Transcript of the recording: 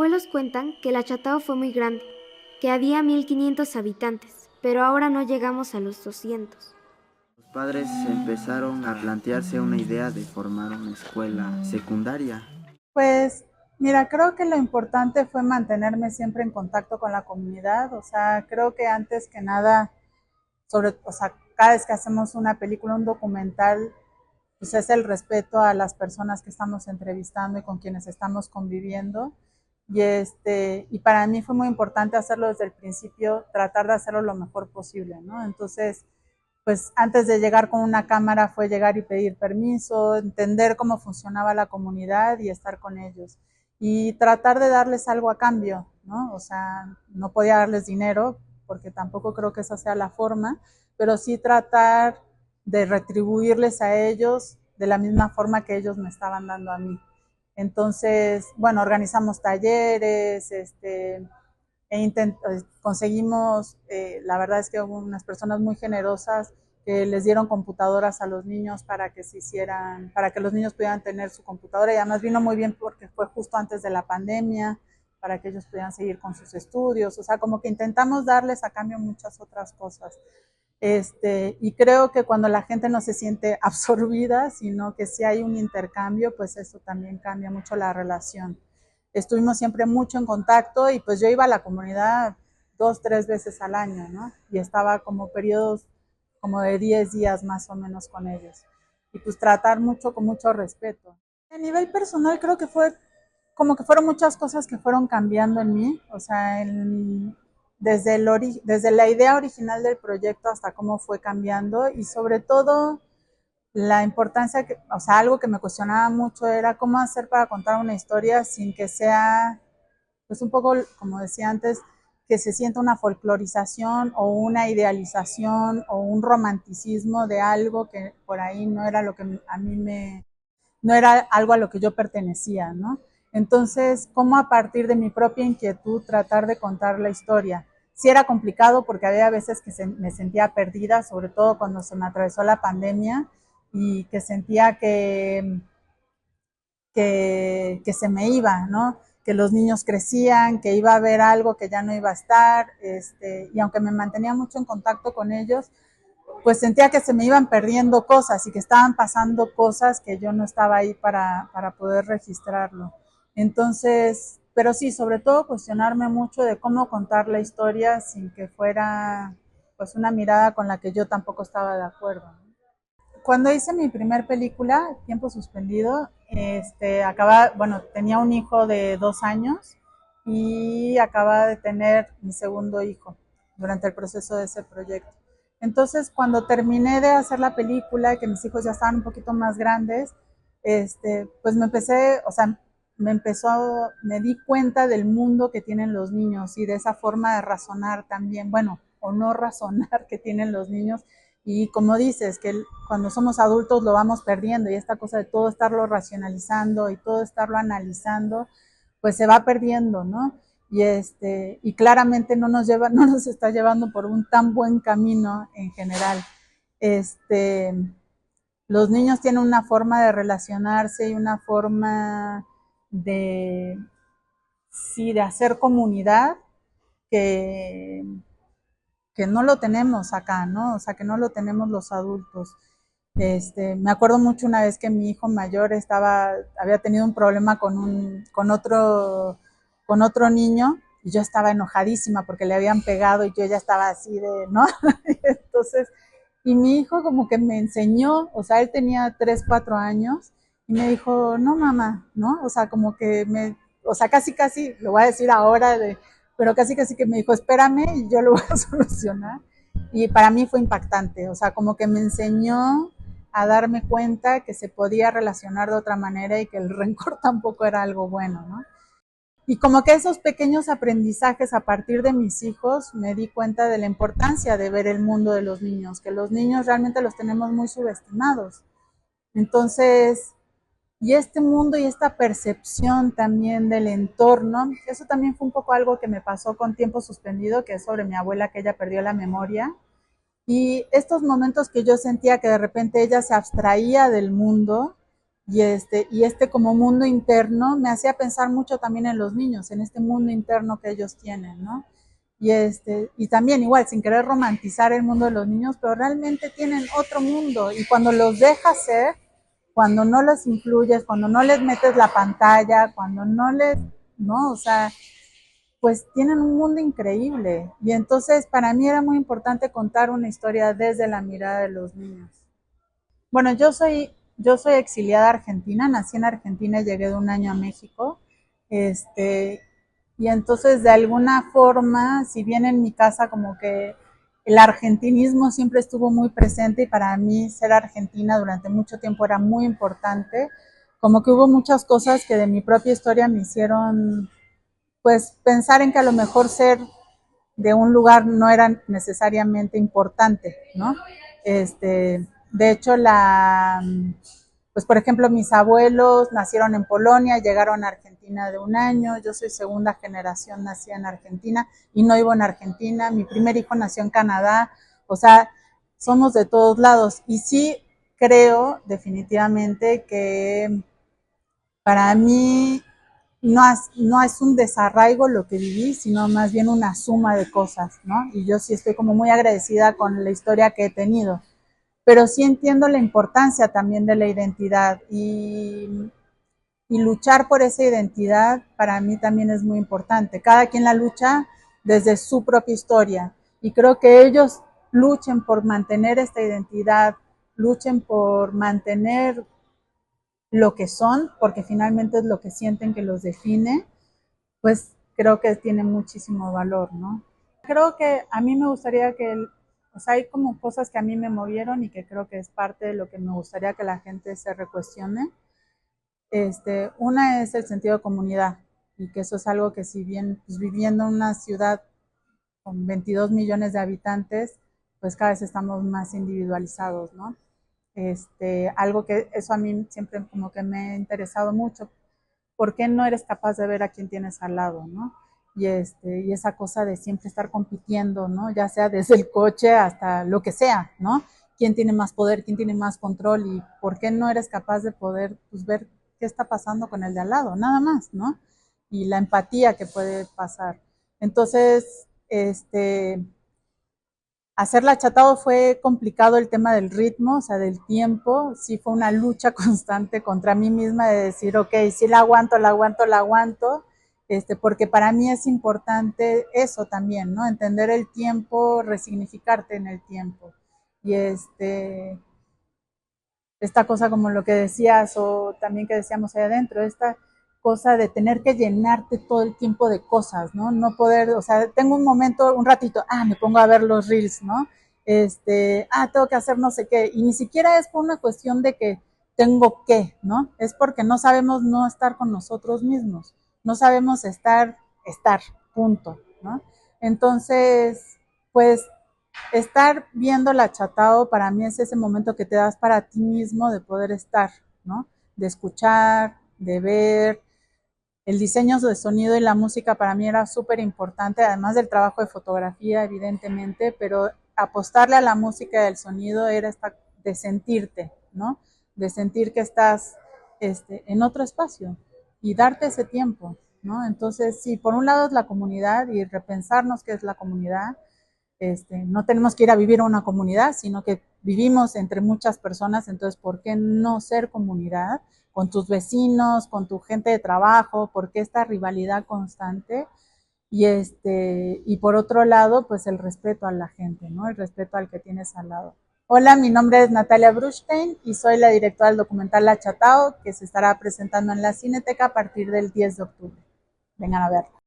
abuelos cuentan que la Chatao fue muy grande, que había 1500 habitantes, pero ahora no llegamos a los 200. Los padres empezaron a plantearse una idea de formar una escuela secundaria. Pues mira, creo que lo importante fue mantenerme siempre en contacto con la comunidad, o sea, creo que antes que nada, o sea, cada vez que hacemos una película, un documental, pues es el respeto a las personas que estamos entrevistando y con quienes estamos conviviendo. Y para mí fue muy importante hacerlo desde el principio, tratar de hacerlo lo mejor posible, ¿no? Entonces, pues antes de llegar con una cámara fue llegar y pedir permiso, entender cómo funcionaba la comunidad y estar con ellos. Y tratar de darles algo a cambio, ¿no? O sea, no podía darles dinero, porque tampoco creo que esa sea la forma, pero sí tratar de retribuirles a ellos de la misma forma que ellos me estaban dando a mí. Entonces, bueno, organizamos talleres, conseguimos, la verdad es que hubo unas personas muy generosas que les dieron computadoras a los niños para que se hicieran, para que los niños pudieran tener su computadora, y además vino muy bien porque fue justo antes de la pandemia, para que ellos pudieran seguir con sus estudios, o sea, como que intentamos darles a cambio muchas otras cosas. Y creo que cuando la gente no se siente absorbida, sino que si hay un intercambio, pues eso también cambia mucho la relación. Estuvimos siempre mucho en contacto y pues yo iba a la comunidad 2, 3 veces al año, ¿no? Y estaba como periodos como de 10 días más o menos con ellos. Y pues tratar mucho con mucho respeto. A nivel personal creo que fue como que fueron muchas cosas que fueron cambiando en mí, o sea, desde la idea original del proyecto hasta cómo fue cambiando, y sobre todo la importancia, o sea, algo que me cuestionaba mucho era cómo hacer para contar una historia sin que sea, pues un poco, como decía antes, que se sienta una folclorización o una idealización o un romanticismo de algo que por ahí no era lo que a mí no era algo a lo que yo pertenecía, ¿no? Entonces, ¿cómo a partir de mi propia inquietud tratar de contar la historia? Sí era complicado porque había veces que me sentía perdida, sobre todo cuando se me atravesó la pandemia y que sentía que se me iba, ¿no? Que los niños crecían, que iba a haber algo que ya no iba a estar, y aunque me mantenía mucho en contacto con ellos, pues sentía que se me iban perdiendo cosas y que estaban pasando cosas que yo no estaba ahí para poder registrarlo. Entonces, pero sí, sobre todo cuestionarme mucho de cómo contar la historia sin que fuera pues una mirada con la que yo tampoco estaba de acuerdo. Cuando hice mi primer película, Tiempo Suspendido, bueno, tenía un hijo de 2 años y acababa de tener mi segundo hijo durante el proceso de ese proyecto. Entonces, cuando terminé de hacer la película, que mis hijos ya estaban un poquito más grandes, pues o sea, me di cuenta del mundo que tienen los niños y de esa forma de razonar también, bueno, o no razonar que tienen los niños. Y como dices, que cuando somos adultos lo vamos perdiendo, y esta cosa de todo estarlo racionalizando y todo estarlo analizando, pues se va perdiendo, ¿no? Y claramente no nos está llevando por un tan buen camino en general. Este, los niños tienen una forma de relacionarse y una forma de, sí, de hacer comunidad que, que no lo tenemos acá, ¿no? O sea, que no lo tenemos los adultos. Me acuerdo mucho una vez que mi hijo mayor había tenido un problema con otro niño, y yo estaba enojadísima porque le habían pegado y yo ya estaba así de, ¿no? Entonces, y mi hijo como que me enseñó, o sea, él tenía 3, 4 años, y me dijo, no mamá, ¿no? O sea, como que o sea, casi, casi, lo voy a decir ahora, pero casi, casi que me dijo, espérame y yo lo voy a solucionar. Y para mí fue impactante, o sea, como que me enseñó a darme cuenta que se podía relacionar de otra manera y que el rencor tampoco era algo bueno, ¿no? Y como que esos pequeños aprendizajes a partir de mis hijos me di cuenta de la importancia de ver el mundo de los niños, que los niños realmente los tenemos muy subestimados. Entonces, y este mundo y esta percepción también del entorno, eso también fue un poco algo que me pasó con Tiempo Suspendido, que es sobre mi abuela, que ella perdió la memoria. Y estos momentos que yo sentía que de repente ella se abstraía del mundo, y este como mundo interno me hacía pensar mucho también en los niños, en este mundo interno que ellos tienen, ¿no? Y también igual, sin querer romantizar el mundo de los niños, pero realmente tienen otro mundo, y cuando los dejas ser, cuando no los influyes, cuando no les metes la pantalla, cuando no les, ¿no? O sea, pues tienen un mundo increíble. Y entonces para mí era muy importante contar una historia desde la mirada de los niños. Bueno, yo soy exiliada argentina, nací en Argentina y llegué de un año a México. Este, y entonces de alguna forma, si bien en mi casa como que el argentinismo siempre estuvo muy presente y para mí ser argentina durante mucho tiempo era muy importante, como que hubo muchas cosas que de mi propia historia me hicieron pues pensar en que a lo mejor ser de un lugar no era necesariamente importante, ¿no? De hecho, pues por ejemplo, mis abuelos nacieron en Polonia, llegaron a Argentina de un año, yo soy segunda generación nacida en Argentina y no vivo en Argentina, mi primer hijo nació en Canadá, o sea, somos de todos lados y sí creo definitivamente que para mí no es un desarraigo lo que viví, sino más bien una suma de cosas, ¿no? Y yo sí estoy como muy agradecida con la historia que he tenido, pero sí entiendo la importancia también de la identidad y luchar por esa identidad para mí también es muy importante. Cada quien la lucha desde su propia historia y creo que ellos luchen por mantener esta identidad, luchen por mantener lo que son, porque finalmente es lo que sienten que los define, pues creo que tiene muchísimo valor, ¿no? Creo que a mí me gustaría o sea, hay como cosas que a mí me movieron y que creo que es parte de lo que me gustaría que la gente se recuestione. Una es el sentido de comunidad y que eso es algo que si bien pues, viviendo en una ciudad con 22 millones de habitantes, pues cada vez estamos más individualizados, ¿no? Algo que eso a mí siempre como que me ha interesado mucho. ¿Por qué no eres capaz de ver a quién tienes al lado, no? Y esa cosa de siempre estar compitiendo, ¿no? Ya sea desde el coche hasta lo que sea, ¿no? ¿Quién tiene más poder, quién tiene más control y por qué no eres capaz de poder pues, ver qué está pasando con el de al lado? Nada más, ¿no? Y la empatía que puede pasar. Entonces, hacerla achatado fue complicado el tema del ritmo, o sea, del tiempo. Sí fue una lucha constante contra mí misma de decir, ok, sí la aguanto, la aguanto, la aguanto, porque para mí es importante eso también, ¿no? Entender el tiempo, resignificarte en el tiempo. Y esta cosa como lo que decías o también que decíamos ahí adentro, esta cosa de tener que llenarte todo el tiempo de cosas, ¿no? No poder, o sea, tengo un momento, un ratito, me pongo a ver los reels, ¿no? Tengo que hacer no sé qué, y ni siquiera es por una cuestión de que tengo que, ¿no? Es porque no sabemos no estar con nosotros mismos, no sabemos estar, punto, ¿no? Entonces, pues estar viendo el achatado para mí es ese momento que te das para ti mismo de poder estar, ¿no? De escuchar, de ver. El diseño de sonido y la música para mí era súper importante, además del trabajo de fotografía, evidentemente, pero apostarle a la música y al sonido era de sentirte, ¿no? De sentir que estás en otro espacio y darte ese tiempo, ¿no? Entonces, sí, por un lado es la comunidad y repensarnos qué es la comunidad. No tenemos que ir a vivir a una comunidad, sino que vivimos entre muchas personas, entonces, ¿por qué no ser comunidad? Con tus vecinos, con tu gente de trabajo, ¿por qué esta rivalidad constante? Y por otro lado, pues el respeto a la gente, ¿no? El respeto al que tienes al lado. Hola, mi nombre es Natalia Brustein y soy la directora del documental La Achatado, que se estará presentando en la Cineteca a partir del 10 de octubre. Vengan a verlo.